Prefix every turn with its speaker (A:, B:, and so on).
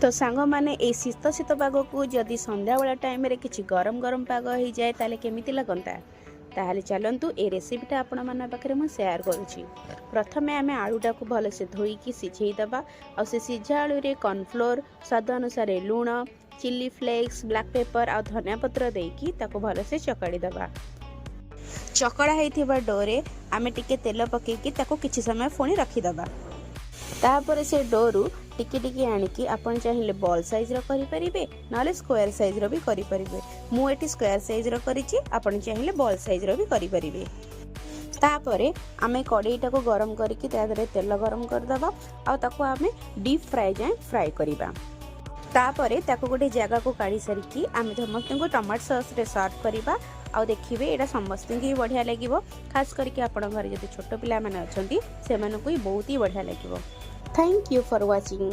A: तो सांग मैंने ए शीत शीत पाग को जदि संध्या बेला टाइम रे किछि गरम गरम पाग हो जाए ताले केमिति लगंता ताहले चलंतु ए रेसिपीटा आपण मन पाखरे मु शेयर करूची। प्रथमे आमे आलूटा को भल से धोईकी सिझेई दबा आ से सिझा आलू रे कॉर्नफ्लोर स्वाद अनुसार लूण चिली फ्लेक्स ब्लैक पेपर आ धनिया पत्र देकी ताको भल से चकड़ी दबा। चकड़ा होइथिबा डोरे आमे टिके तेल पकेकी ताको किछि समय फोणी रखी दबा। तापर से डोरू टिके टिके आनिकी आपण चाहिए बॉल साइज रो करि परिबे नाले स्क्वायर साइज रो भी करि परिबे। मु एटी स्क्वायर साइज रो करिछि आपण चाहिए बॉल साइज रो भी करि परिबे। तापरे आमे कड़ाईटा को गरम करके तादरे तेल गरम कर दबा आ ताको आमे डीप फ्राई जाए फ्राई करिबा। तापरे ताको गोटे जगह को काढ़ी सारिकी आमे समस्त को टमाटो सॉस रे सर्व करिबा। आ देखिबे एटा समस्त की बढ़िया लागिवो खास करके आपण घर जदि छोट पिला माने अछंती से मानको ही बहुत ही बढ़िया लागिवो। Thank you for watching.